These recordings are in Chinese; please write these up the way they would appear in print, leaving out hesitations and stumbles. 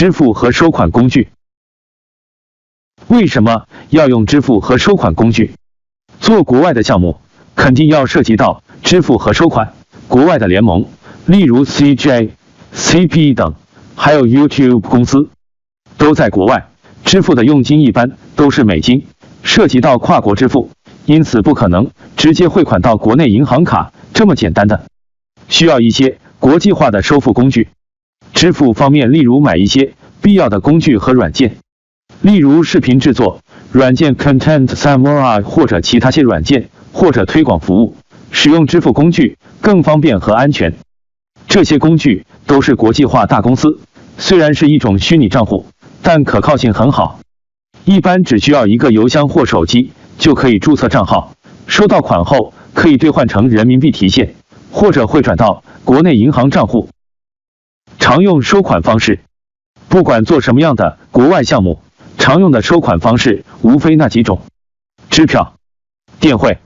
支付和收款工具。为什么要用支付和收款工具？做国外的项目，肯定要涉及到支付和收款。国外的联盟，例如 CJ、CP 等，还有 YouTube 公司，都在国外，支付的用金一般都是美金，涉及到跨国支付，因此不可能直接汇款到国内银行卡这么简单的，需要一些国际化的收付工具。支付方面，例如买一些必要的工具和软件，例如视频制作软件 Content Samurai 或者其他些软件，或者推广服务，使用支付工具更方便和安全。这些工具都是国际化大公司，虽然是一种虚拟账户，但可靠性很好。一般只需要一个邮箱或手机就可以注册账号，收到款后可以兑换成人民币提现，或者汇转到国内银行账户。常用收款方式，不管做什么样的国外项目，常用的收款方式无非那几种：支票、电汇、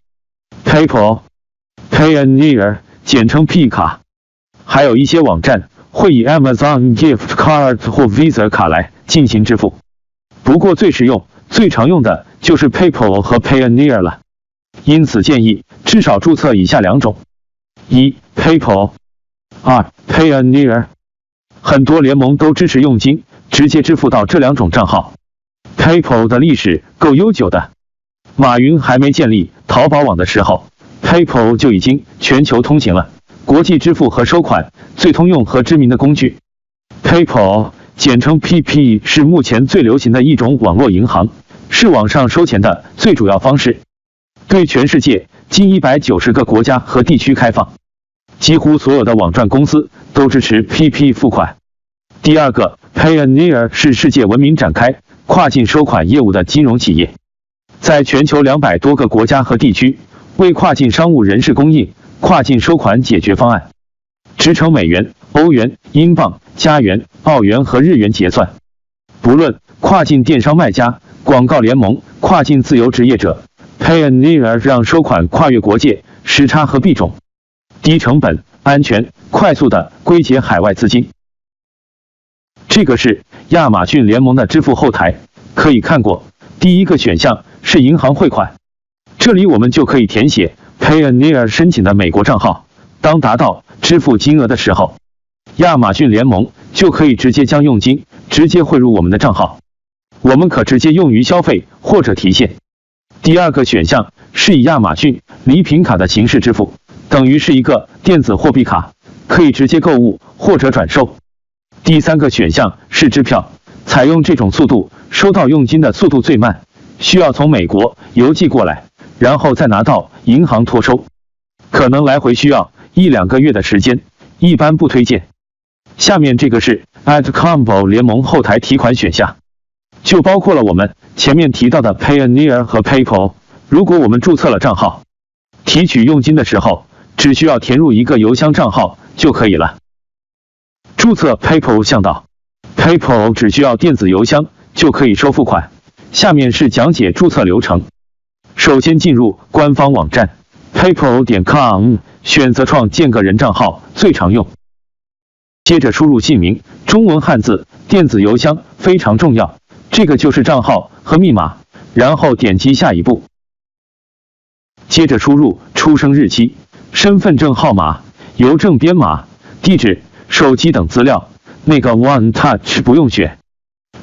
PayPal、Payoneer 简称 P 卡，还有一些网站会以 Amazon Gift Card 或 Visa 卡来进行支付。不过最实用、最常用的就是 PayPal 和 Payoneer 了，因此建议至少注册以下两种：一、PayPal， 二、Payoneer。很多联盟都支持用金直接支付到这两种账号。PayPal 的历史够悠久的，马云还没建立淘宝网的时候 ，PayPal 就已经全球通行了，国际支付和收款最通用和知名的工具。PayPal 简称 PP 是目前最流行的一种网络银行，是网上收钱的最主要方式，对全世界近190个国家和地区开放。几乎所有的网赚公司都支持 PP 付款。第二个 Payoneer 是世界闻名展开跨境收款业务的金融企业，在全球200多个国家和地区为跨境商务人士供应跨境收款解决方案，支撑美元、欧元、英镑、加元、澳元和日元结算。不论跨境电商卖家、广告联盟、跨境自由职业者， Payoneer 让收款跨越国界、时差和币种，低成本、安全、快速的归结海外资金。这个是亚马逊联盟的支付后台，可以看过。第一个选项是银行汇款，这里我们就可以填写 Payoneer 申请的美国账号。当达到支付金额的时候，亚马逊联盟就可以直接将佣金直接汇入我们的账号，我们可直接用于消费或者提现。第二个选项是以亚马逊礼品卡的形式支付，等于是一个电子货币卡，可以直接购物或者转售。第三个选项是支票，采用这种速度收到佣金的速度最慢，需要从美国邮寄过来，然后再拿到银行托收，可能来回需要1-2个月的时间，一般不推荐。下面这个是 @Combo 联盟后台提款选项，就包括了我们前面提到的 Payoneer 和 PayPal。如果我们注册了账号，提取佣金的时候，只需要填入一个邮箱账号就可以了。注册 PayPal 向导 ，PayPal 只需要电子邮箱就可以收付款。下面是讲解注册流程。首先进入官方网站 PayPal.com， 选择创建个人账号最常用。接着输入姓名、中文汉字、电子邮箱非常重要，这个就是账号和密码，然后点击下一步。接着输入出生日期、身份证号码、邮政编码、地址、手机等资料，那个 One Touch 不用选，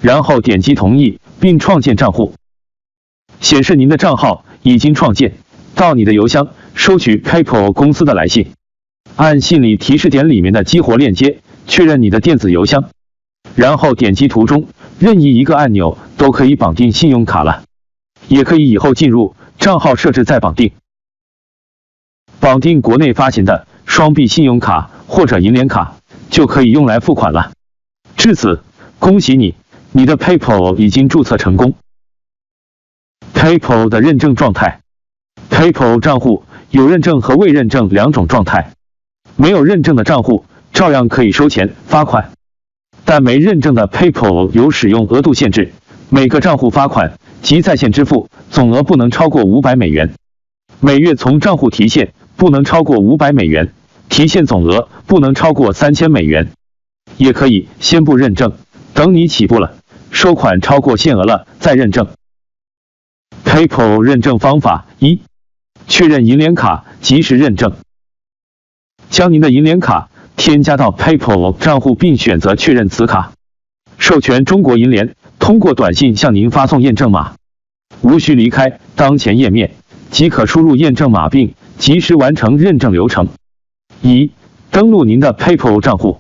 然后点击同意并创建账户。显示您的账号已经创建，到你的邮箱收取 PayPal 公司的来信，按信里提示点里面的激活链接确认你的电子邮箱，然后点击图中任意一个按钮都可以绑定信用卡了，也可以以后进入账号设置再绑定。绑定国内发行的双币信用卡或者银联卡，就可以用来付款了。至此，恭喜你，你的 PayPal 已经注册成功。PayPal 的认证状态 ，PayPal 账户有认证和未认证两种状态。没有认证的账户照样可以收钱发款，但没认证的 PayPal 有使用额度限制，每个账户发款及在线支付总额不能超过500美元，每月从账户提现不能超过500美元，提现总额不能超过3000美元。也可以先不认证，等你起步了，收款超过限额了再认证。PayPal 认证方法1，确认银联卡即时认证。将您的银联卡添加到 PayPal 账户并选择确认此卡，授权中国银联通过短信向您发送验证码，无需离开当前页面即可输入验证码并及时完成认证流程。1. 登录您的 PayPal 账户。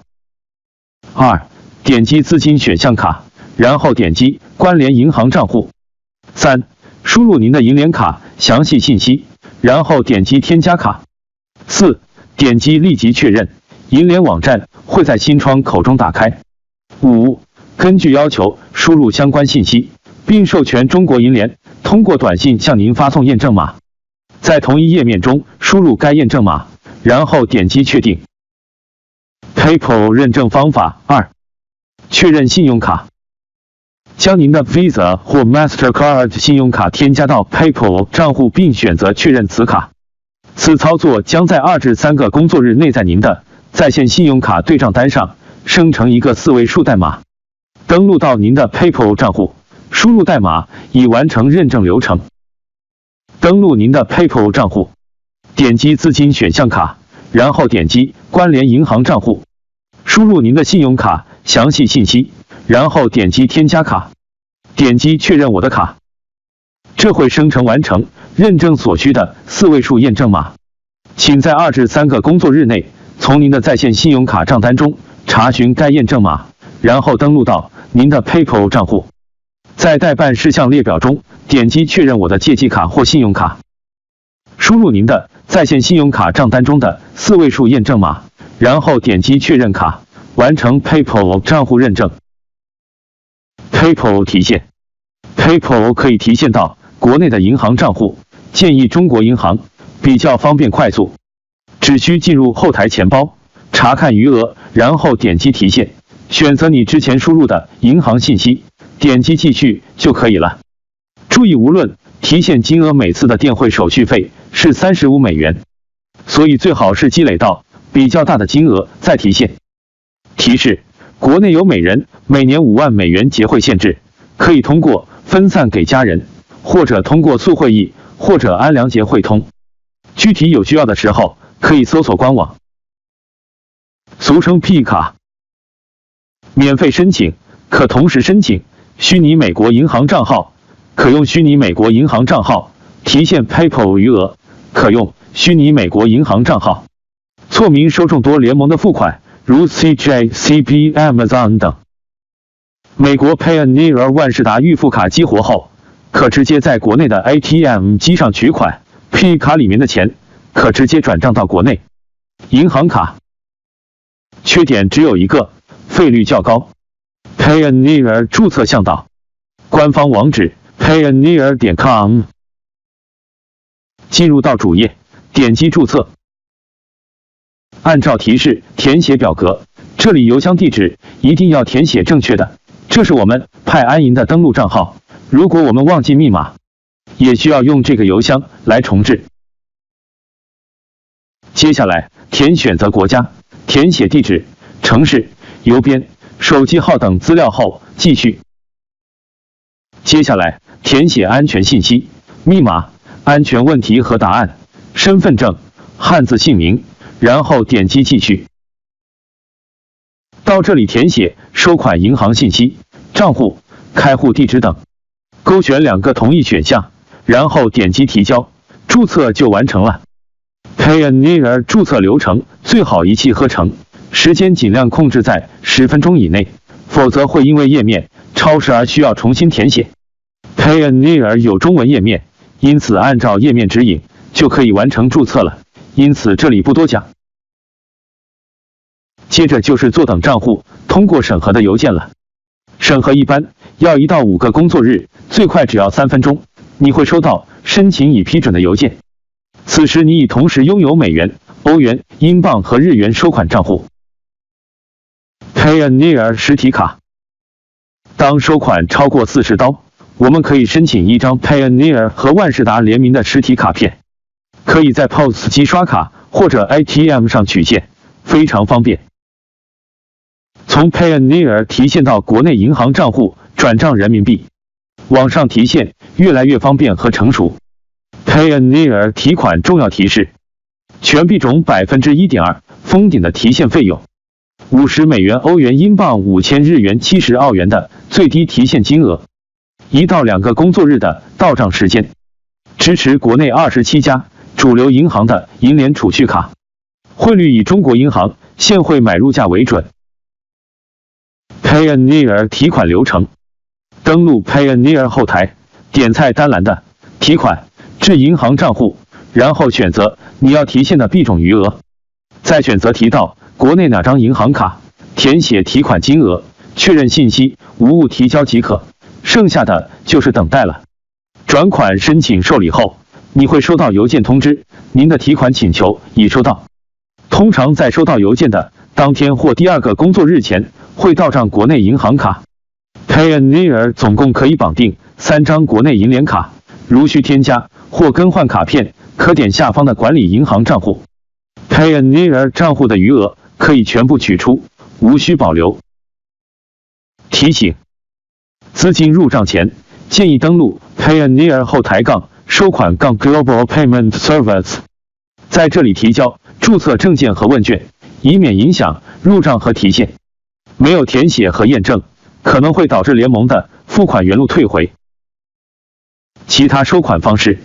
2. 点击资金选项卡，然后点击关联银行账户。3. 输入您的银联卡详细信息，然后点击添加卡。4. 点击立即确认，银联网站会在新窗口中打开。5. 根据要求输入相关信息，并授权中国银联通过短信向您发送验证码。在同一页面中输入该验证码，然后点击确定。PayPal 认证方法2，确认信用卡。将您的 Visa 或 Mastercard 信用卡添加到 PayPal 账户并选择确认此卡。此操作将在2至3个工作日内在您的在线信用卡对账单上生成一个4位数代码。登录到您的 PayPal 账户，输入代码以完成认证流程。登录您的 PayPal 账户，点击资金选项卡，然后点击关联银行账户，输入您的信用卡详细信息，然后点击添加卡，点击确认我的卡。这会生成完成认证所需的4位数验证码。请在2至3个工作日内从您的在线信用卡账单中查询该验证码，然后登录到您的 PayPal 账户。在待办事项列表中点击确认我的借记卡或信用卡，输入您的在线信用卡账单中的4位数验证码，然后点击确认卡，完成 PayPal 账户认证。PayPal 提现 PayPal 可以提现到国内的银行账户，建议中国银行，比较方便快速。只需进入后台钱包，查看余额，然后点击提现，选择你之前输入的银行信息，点击继续就可以了。注意，无论提现金额，每次的电汇手续费是$35，所以最好是积累到比较大的金额再提现。提示：国内有每人每年$5万结汇限制，可以通过分散给家人，或者通过速汇易或者安良结汇通。具体有需要的时候可以搜索官网。俗称 P 卡，免费申请，可同时申请虚拟美国银行账号，可用虚拟美国银行账号提现 PayPal 余额，可用虚拟美国银行账号错名受众多联盟的付款，如 CJ、CB、Amazon 等。美国 Payoneer 万事达预付卡激活后，可直接在国内的 ATM 机上取款， P 卡里面的钱可直接转账到国内。银行卡缺点只有一个，费率较高。Payoneer 注册向导，官方网址 payoneer.com。 进入到主页，点击注册，按照提示填写表格，这里邮箱地址一定要填写正确的，这是我们派安银的登录账号，如果我们忘记密码，也需要用这个邮箱来重置。接下来填选择国家，填写地址、城市、邮编、手机号等资料后继续。接下来填写安全信息、密码、安全问题和答案、身份证、汉字姓名，然后点击继续。到这里填写收款银行信息、账户、开户地址等，勾选2个同意选项，然后点击提交，注册就完成了。Payoneer 注册流程最好一气呵成，时间尽量控制在10分钟以内，否则会因为页面超时而需要重新填写。Payoneer 有中文页面，因此按照页面指引就可以完成注册了，因此这里不多讲。接着就是坐等账户通过审核的邮件了，审核一般要1到5个工作日，最快只要3分钟，你会收到申请已批准的邮件。此时你已同时拥有美元、欧元、英镑和日元收款账户。Payoneer 实体卡，当收款超过$40，我们可以申请一张 Payoneer 和万事达联名的实体卡片，可以在 POS 机刷卡或者 ATM 上取现，非常方便。从 Payoneer 提现到国内银行账户转账人民币，网上提现越来越方便和成熟。Payoneer 提款重要提示：全币种 1.2%， 封顶的提现费用50美元、欧元、英镑、5000日元、70澳元的最低提现金额，1到2个工作日的到账时间。支持国内27家主流银行的银联储蓄卡，汇率以中国银行现汇买入价为准。Payoneer 提款流程：登录 Payoneer 后台，点菜单栏的提款至银行账户，然后选择你要提现的币种余额，再选择提到国内哪张银行卡，填写提款金额，确认信息，无误提交即可，剩下的就是等待了。转款申请受理后，你会收到邮件通知，您的提款请求已收到。通常在收到邮件的当天或第2个工作日前会到账国内银行卡。Payoneer 总共可以绑定3张国内银联卡，如需添加或更换卡片，可点下方的管理银行账户。Payoneer 账户的余额可以全部取出，无需保留。提醒：资金入账前，建议登录 Payoneer 后台收款Global Payment Service， 在这里提交注册证件和问卷，以免影响入账和提现。没有填写和验证，可能会导致联盟的付款原路退回。其他收款方式：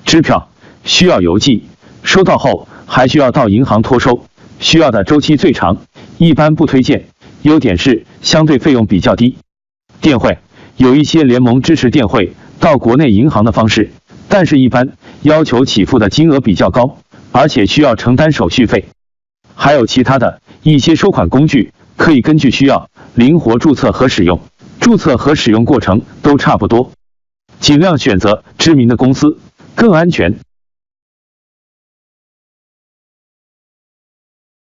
支票需要邮寄，收到后还需要到银行托收，需要的周期最长，一般不推荐，优点是相对费用比较低。电汇有一些联盟支持电汇到国内银行的方式，但是一般要求起付的金额比较高，而且需要承担手续费。还有其他的一些收款工具，可以根据需要灵活注册和使用，注册和使用过程都差不多。尽量选择知名的公司，更安全。